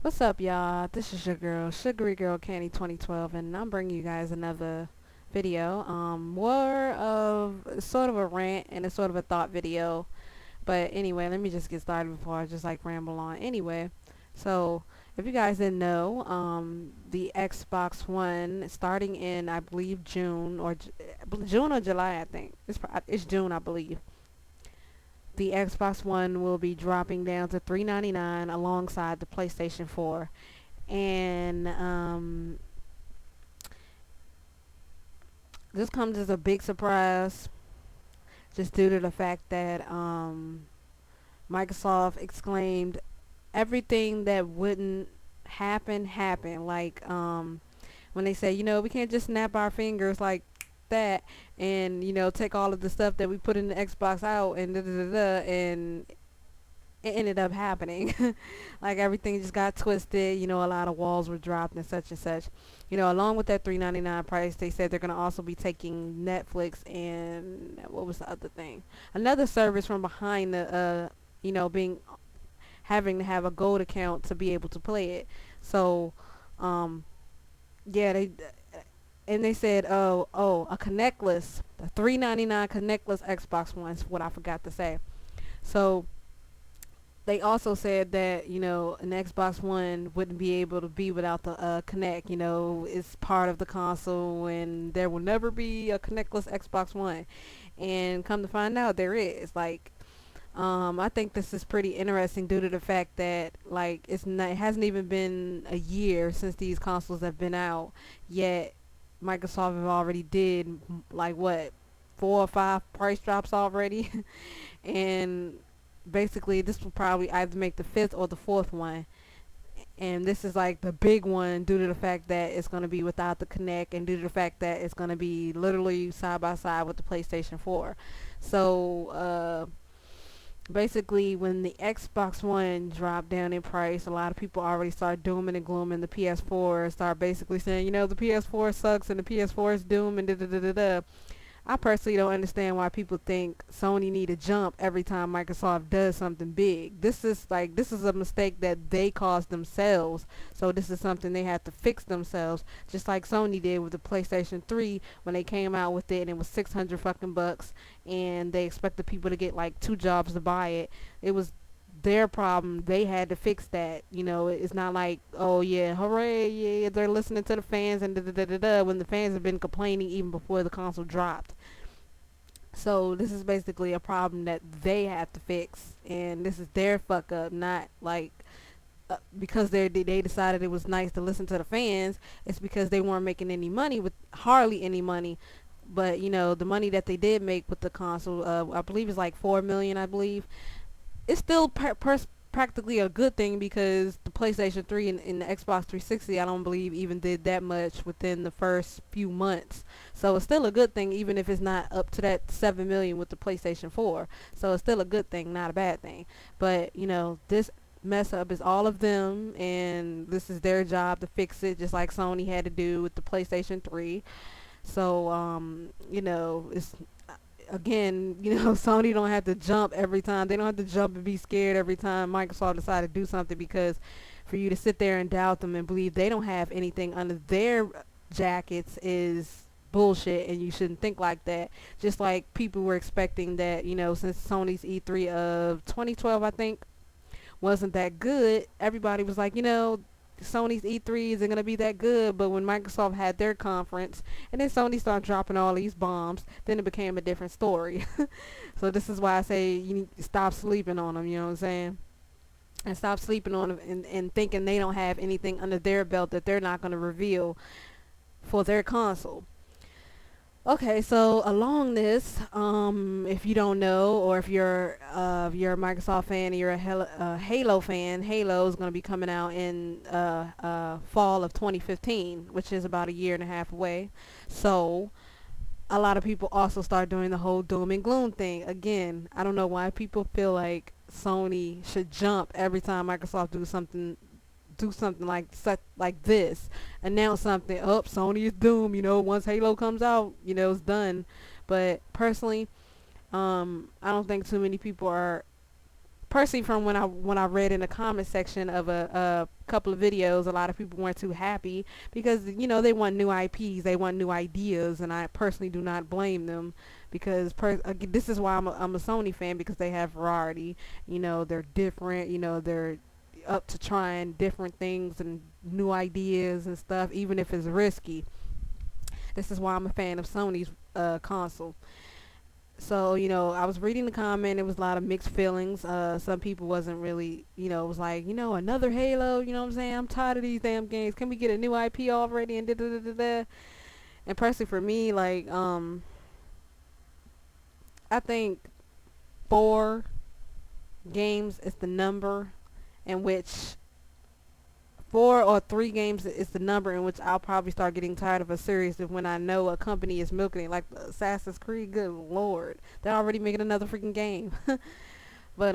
What's up, y'all? This is your girl, Sugary Girl Candy 2012, and I'm bringing you guys another video. More of sort of a rant and a sort of a thought video. But anyway, let me just get started before I just like ramble on. Anyway, so if you guys didn't know, the Xbox One starting in I believe June or July, I think it's June, I believe. The Xbox One will be dropping down to $399 alongside the PlayStation 4, and this comes as a big surprise just due to the fact that Microsoft exclaimed everything that wouldn't happen happened. Like when they say, we can't just snap our fingers like that and take all of the stuff that we put in the Xbox out and da da da da, and it ended up happening. Like everything just got twisted. A lot of walls were dropped and such and such. Along with that $3.99 price, they said they're gonna also be taking Netflix and what was the other thing? Another service from behind the being having to have a gold account to be able to play it. So, um, yeah, they said, a connectless, the $3.99 connectless Xbox One is what I forgot to say. So they also said that an Xbox One wouldn't be able to be without the Kinect. It's part of the console, and there will never be a Connectless Xbox One. And come to find out, there is. Like, I think this is pretty interesting due to the fact that like it hasn't even been a year since these consoles have been out, yet Microsoft have already did like what 4 or 5 price drops already. And basically this will probably either make the fifth or the fourth one, and this is like the big one due to the fact that it's going to be without the Kinect, and due to the fact that it's going to be literally side by side with the PlayStation 4. So basically when the Xbox One dropped down in price, a lot of people already start dooming and glooming the PS4, start basically saying, the PS4 sucks and the PS4 is doomed and da da da da da. I personally don't understand why people think Sony need to jump every time Microsoft does something big. This is a mistake that they caused themselves. So this is something they have to fix themselves, just like Sony did with the PlayStation 3 when they came out with it and it was 600 fucking bucks, and they expected people to get like 2 jobs to buy it. It was their problem. They had to fix that. It's not like, oh yeah, hooray, yeah, they're listening to the fans and da da da da da, when the fans have been complaining even before the console dropped. So this is basically a problem that they have to fix, and this is their fuck up, not like because they decided it was nice to listen to the fans. It's because they weren't making any money, with hardly any money. But the money that they did make with the console, I believe is like 4 million. I believe it's still practically a good thing, because the PlayStation 3 and the Xbox 360, I don't believe even did that much within the first few months. So it's still a good thing, even if it's not up to that 7 million with the PlayStation 4. So it's still a good thing, not a bad thing. But this mess up is all of them, and this is their job to fix it, just like Sony had to do with the PlayStation 3. So it's again, Sony don't have to jump every time. They don't have to jump and be scared every time Microsoft decide to do something, because for you to sit there and doubt them and believe they don't have anything under their jackets is bullshit, and you shouldn't think like that. Just like people were expecting that, since Sony's E3 of 2012, I think, wasn't that good, everybody was like, Sony's E3 isn't gonna be that good. But when Microsoft had their conference, and then Sony started dropping all these bombs, then it became a different story. So this is why I say you need to stop sleeping on them. You know what I'm saying? And stop sleeping on them, and thinking they don't have anything under their belt that they're not gonna reveal for their console. Okay, so along this, if you don't know, or if you're a Microsoft fan and you're a Halo fan, Halo is going to be coming out in fall of 2015, which is about a year and a half away. So a lot of people also start doing the whole doom and gloom thing again. I don't know why people feel like Sony should jump every time Microsoft do something like this, announce something. Oh, Sony is doomed. Once Halo comes out, it's done. But personally, I don't think too many people are personally, from when I read in the comment section of a couple of videos, a lot of people weren't too happy because they want new IPs, they want new ideas, and I personally do not blame them because this is why I'm a Sony fan, because they have variety. They're different. They're up to trying different things and new ideas and stuff, even if it's risky. This is why I'm a fan of Sony's console. So, I was reading the comment. It was a lot of mixed feelings. Some people wasn't really, it was like, another Halo. You know what I'm saying? I'm tired of these damn games. Can we get a new IP already? And da da da da da. And personally, for me, like, I think 4 games is the number in which 4 or 3 games is the number in which I'll probably start getting tired of a series if when I know a company is milking it, like Assassin's Creed. Good lord, they're already making another freaking game. But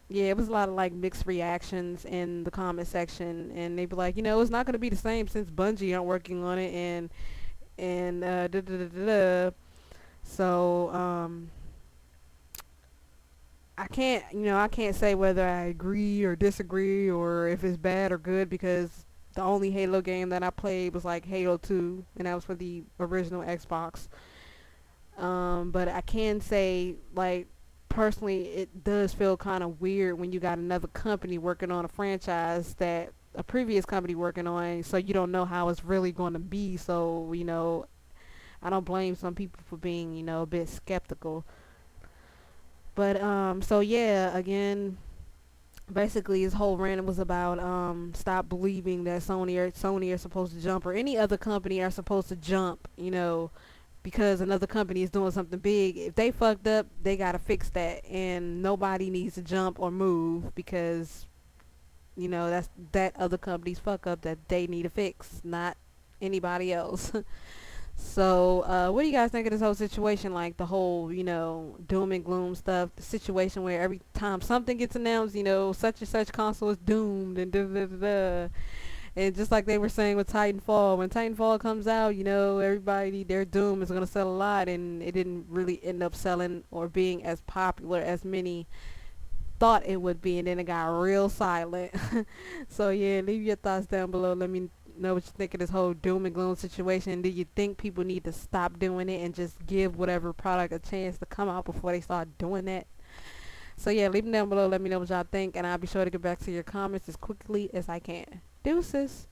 yeah, it was a lot of like mixed reactions in the comment section, and they be like, it's not gonna be the same since Bungie aren't working on it, and da da da da da. So I can't say whether I agree or disagree or if it's bad or good, because the only Halo game that I played was like Halo 2, and that was for the original Xbox. But I can say, like, personally, it does feel kind of weird when you got another company working on a franchise that a previous company working on, so you don't know how it's really going to be. So, I don't blame some people for being, a bit skeptical. But so yeah, again, basically his whole rant was about stop believing that Sony are supposed to jump, or any other company are supposed to jump, because another company is doing something big. If they fucked up, they gotta fix that, and nobody needs to jump or move because that's that other company's fuck up that they need to fix, not anybody else. So, what do you guys think of this whole situation? Like the whole, doom and gloom stuff. The situation where every time something gets announced, such and such console is doomed and da da da da. And just like they were saying with Titanfall, when Titanfall comes out, everybody, their Doom is gonna sell a lot, and it didn't really end up selling or being as popular as many thought it would be, and then it got real silent. So yeah, leave your thoughts down below. Let me know what you think of this whole doom and gloom situation. Do you think people need to stop doing it and just give whatever product a chance to come out before they start doing that? So yeah, leave them down below. Let me know what y'all think, and I'll be sure to get back to your comments as quickly as I can. Deuces.